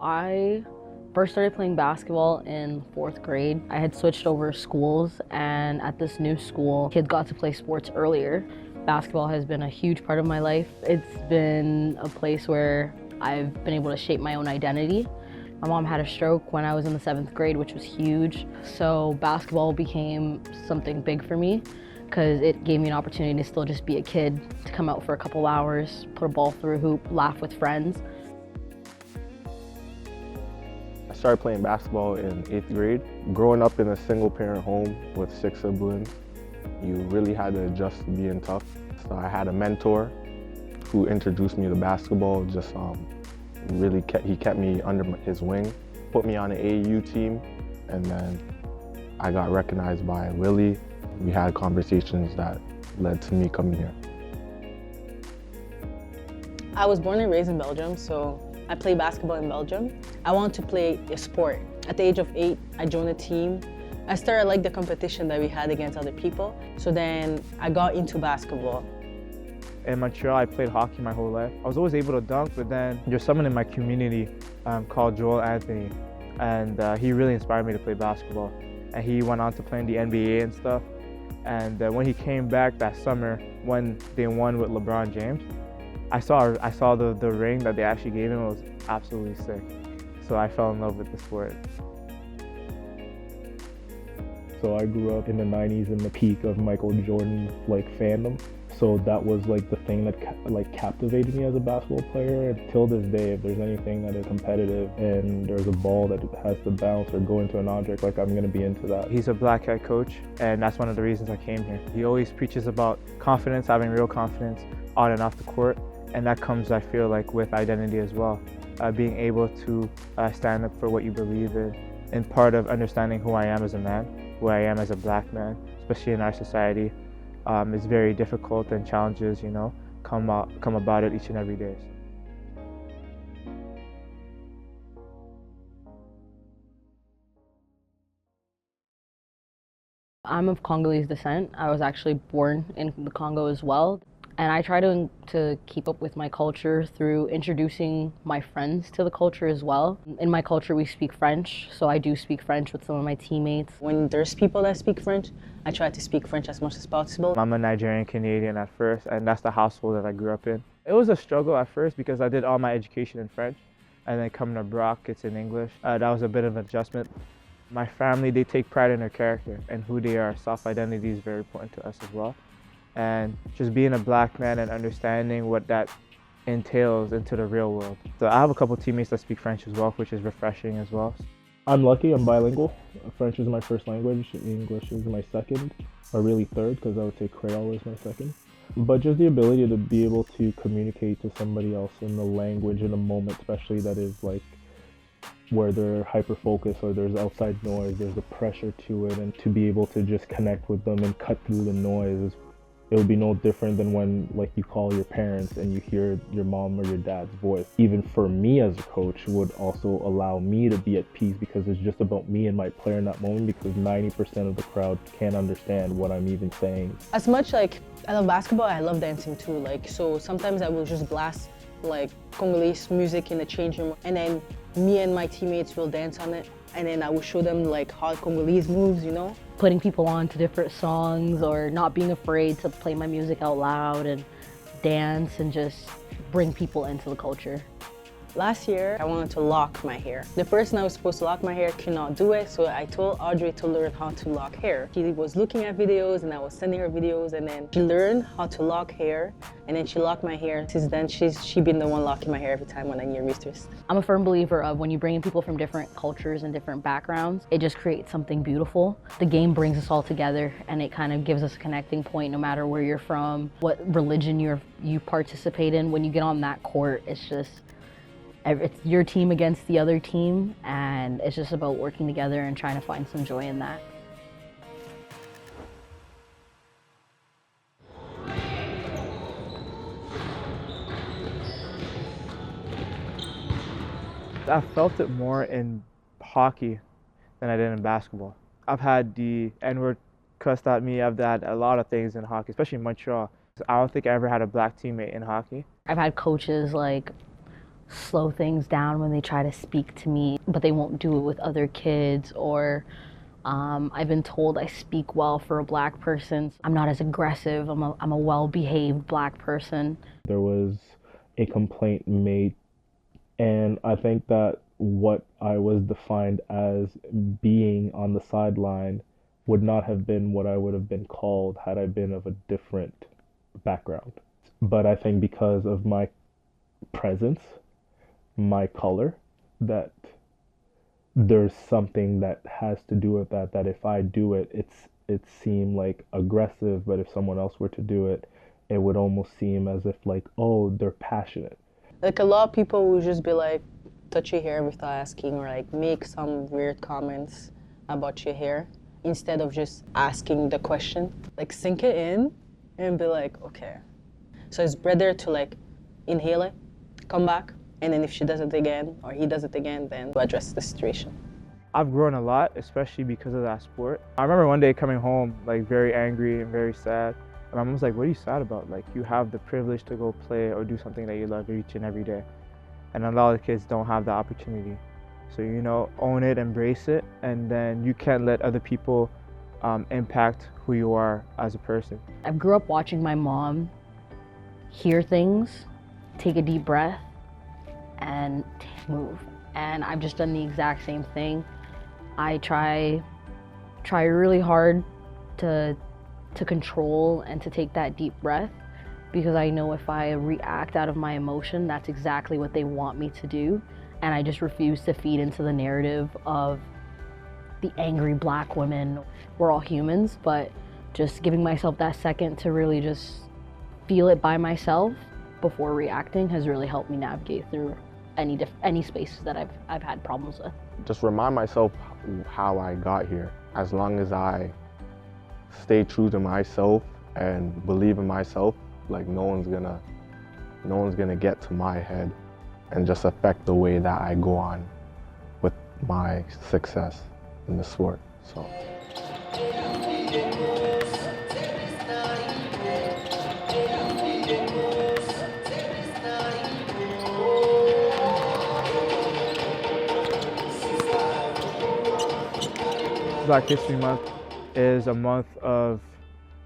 I first started playing basketball in 4th grade. I had switched over schools, and at this new school, kids got to play sports earlier. Basketball has been a huge part of my life. It's been a place where I've been able to shape my own identity. My mom had a stroke when I was in the 7th grade, which was huge. So basketball became something big for me because it gave me an opportunity to still just be a kid, to come out for a couple hours, put a ball through a hoop, laugh with friends. I started playing basketball in 8th grade. Growing up in a single-parent home with 6 siblings, you really had to adjust to being tough. So I had a mentor who introduced me to basketball. He kept me under his wing, put me on an AAU team, and then I got recognized by Willie. We had conversations that led to me coming here. I was born and raised in Belgium, so I played basketball in Belgium. I wanted to play a sport. At the age of 8, I joined a team. I started like the competition that we had against other people. So then I got into basketball. In Montreal, I played hockey my whole life. I was always able to dunk, but then there's someone in my community called Joel Anthony, and he really inspired me to play basketball. And he went on to play in the NBA and stuff. And when he came back that summer, when they won with LeBron James, I saw the ring that they actually gave him. It was absolutely sick. So I fell in love with the sport. So I grew up in the 90s in the peak of Michael Jordan's fandom. So that was the thing that captivated me as a basketball player. And till this day, if there's anything that is competitive and there's a ball that has to bounce or go into an object, I'm gonna be into that. He's a black head coach, and that's one of the reasons I came here. He always preaches about confidence, having real confidence on and off the court. And that comes, I feel with identity as well. Being able to stand up for what you believe in, and part of understanding who I am as a man, who I am as a black man, especially in our society, is very difficult, and challenges, come about it each and every day. I'm of Congolese descent. I was actually born in the Congo as well. And I try to keep up with my culture through introducing my friends to the culture as well. In my culture, we speak French, so I do speak French with some of my teammates. When there's people that speak French, I try to speak French as much as possible. I'm a Nigerian Canadian at first, and that's the household that I grew up in. It was a struggle at first because I did all my education in French, and then coming to Brock, it's in English. That was a bit of an adjustment. My family, they take pride in their character and who they are. Self-identity is very important to us as well. And just being a black man and understanding what that entails into the real world. So I have a couple teammates that speak French as well, which is refreshing as well. I'm lucky, I'm bilingual. French is my first language, English is my second, or really third, because I would say Creole is my second. But just the ability to be able to communicate to somebody else in the language in a moment, especially that is where they're hyper-focused or there's outside noise, there's a pressure to it, and to be able to just connect with them and cut through the noise it would be no different than when you call your parents and you hear your mom or your dad's voice. Even for me as a coach would also allow me to be at peace because it's just about me and my player in that moment, because 90% of the crowd can't understand what I'm even saying. As much I love basketball, I love dancing too. So sometimes I will just blast Congolese music in the change room, and then me and my teammates will dance on it, and then I will show them how Congolese moves, Putting people on to different songs, or not being afraid to play my music out loud and dance and just bring people into the culture. Last year, I wanted to lock my hair. The person I was supposed to lock my hair could not do it, so I told Audrey to learn how to lock hair. She was looking at videos, and I was sending her videos, and then she learned how to lock hair, and then she locked my hair. Since then, she's been the one locking my hair every time when I need a wrist. I'm a firm believer of when you bring in people from different cultures and different backgrounds, it just creates something beautiful. The game brings us all together, and it kind of gives us a connecting point no matter where you're from, what religion you participate in. When you get on that court, it's your team against the other team, and it's just about working together and trying to find some joy in that. I felt it more in hockey than I did in basketball. I've had the N-word cussed at me. I've had a lot of things in hockey, especially in Montreal. I don't think I ever had a black teammate in hockey. I've had coaches slow things down when they try to speak to me, but they won't do it with other kids. Or I've been told I speak well for a Black person. I'm not as aggressive. I'm a well-behaved Black person. There was a complaint made, and I think that what I was defined as being on the sideline would not have been what I would have been called had I been of a different background. But I think because of my presence, my color, that there's something that has to do with that, that if I do it, it seemed like aggressive, but if someone else were to do it, it would almost seem as if like, oh, they're passionate. Like a lot of people would just be like, touch your hair without asking, or like make some weird comments about your hair instead of just asking the question. Like sink it in and be like, okay. So it's better to like inhale it, come back, and then if she does it again or he does it again, then to address the situation. I've grown a lot, especially because of that sport. I remember one day coming home like very angry and very sad. And my mom was like, what are you sad about? Like, you have the privilege to go play or do something that you love each and every day. And a lot of kids don't have the opportunity. So, you know, own it, embrace it, and then you can't let other people impact who you are as a person. I grew up watching my mom hear things, take a deep breath, and move. And I've just done the exact same thing. I try really hard to control and to take that deep breath, because I know if I react out of my emotion, that's exactly what they want me to do. And I just refuse to feed into the narrative of the angry Black women. We're all humans, but just giving myself that second to really just feel it by myself before reacting has really helped me navigate through any spaces that I've had problems with. Just remind myself how I got here. As long as I stay true to myself and believe in myself, like no one's gonna get to my head and just affect the way that I go on with my success in the sport. So. Black History Month is a month of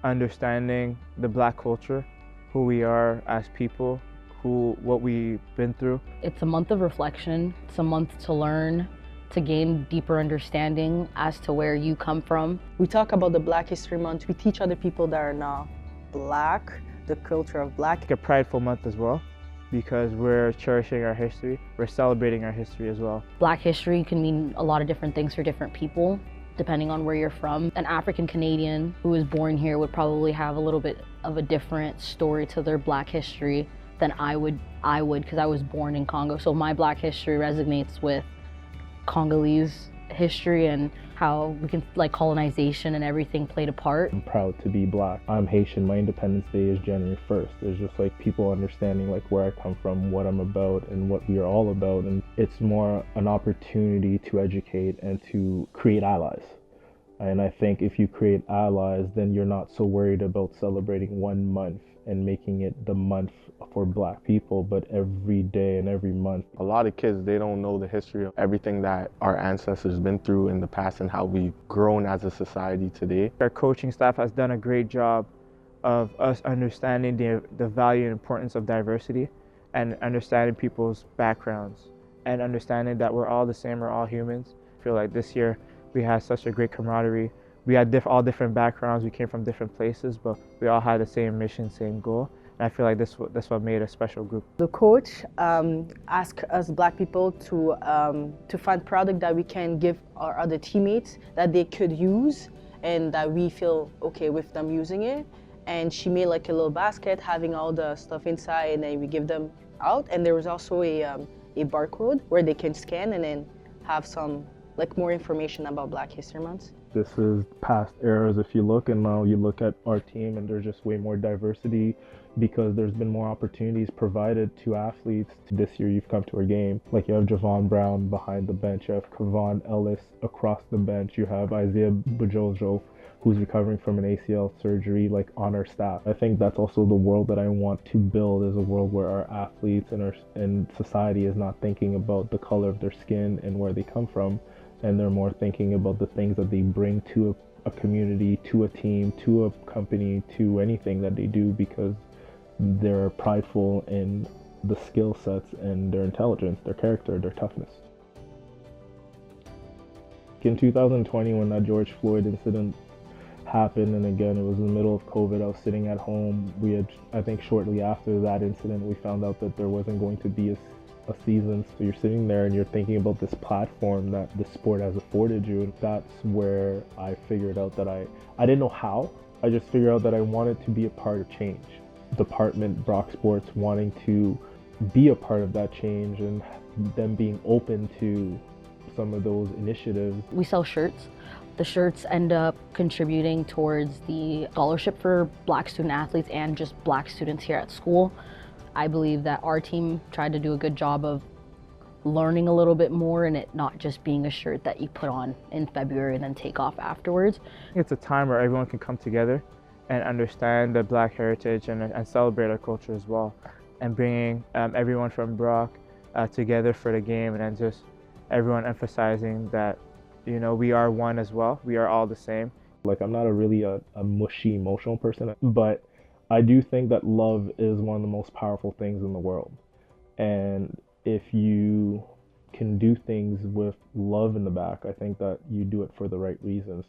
understanding the Black culture, who we are as people, what we've been through. It's a month of reflection. It's a month to learn, to gain deeper understanding as to where you come from. We talk about the Black History Month. We teach other people that are not Black, the culture of Black. It's a prideful month as well, because we're cherishing our history. We're celebrating our history as well. Black history can mean a lot of different things for different people, depending on where you're from. An African Canadian who was born here would probably have a little bit of a different story to their Black history than I would because I was born in Congo. So my Black history resonates with Congolese history and how we can, like, colonization and everything played a part. I'm proud to be Black. I'm Haitian. My Independence Day is January 1st. There's just like people understanding like where I come from, what I'm about, and what we are all about. And it's more an opportunity to educate and to create allies. And I think if you create allies, then you're not so worried about celebrating 1 month and making it the month for Black people, but every day and every month. A lot of kids, they don't know the history of everything that our ancestors been through in the past and how we've grown as a society today. Our coaching staff has done a great job of us understanding the value and importance of diversity and understanding people's backgrounds and understanding that we're all the same, we're all humans. I feel like this year we had such a great camaraderie. We had all different backgrounds, we came from different places, but we all had the same mission, same goal. And I feel like that's what made a special group. The coach asked us Black people to find product that we can give our other teammates that they could use and that we feel okay with them using it. And she made like a little basket having all the stuff inside, and then we give them out. And there was also a barcode where they can scan and then have some like more information about Black History Month. This is past eras if you look, and now you look at our team and there's just way more diversity because there's been more opportunities provided to athletes. This year you've come to our game. Like you have Javon Brown behind the bench, you have Kavon Ellis across the bench, you have Isaiah Bujojo who's recovering from an ACL surgery like on our staff. I think that's also the world that I want to build, is a world where our athletes and society is not thinking about the color of their skin and where they come from, and they're more thinking about the things that they bring to a community, to a team, to a company, to anything that they do, because they're prideful in the skill sets and their intelligence, their character, their toughness. In 2020, when that George Floyd incident happened, and again, it was in the middle of COVID, I was sitting at home. I think shortly after that incident, we found out that there wasn't going to be a season. So you're sitting there and you're thinking about this platform that the sport has afforded you. And that's where I figured out that I didn't know how. I just figured out that I wanted to be a part of change. Department Brock Sports wanting to be a part of that change, and them being open to some of those initiatives. We sell shirts. The shirts end up contributing towards the scholarship for Black student athletes and just Black students here at school. I believe that our team tried to do a good job of learning a little bit more, and it not just being a shirt that you put on in February and then take off afterwards. It's a time where everyone can come together and understand the Black heritage and celebrate our culture as well, and bringing everyone from Brock together for the game, and then just everyone emphasizing that, you know, we are one as well. We are all the same. Like, I'm not a mushy, emotional person, but I do think that love is one of the most powerful things in the world. And if you can do things with love in the back, I think that you do it for the right reasons.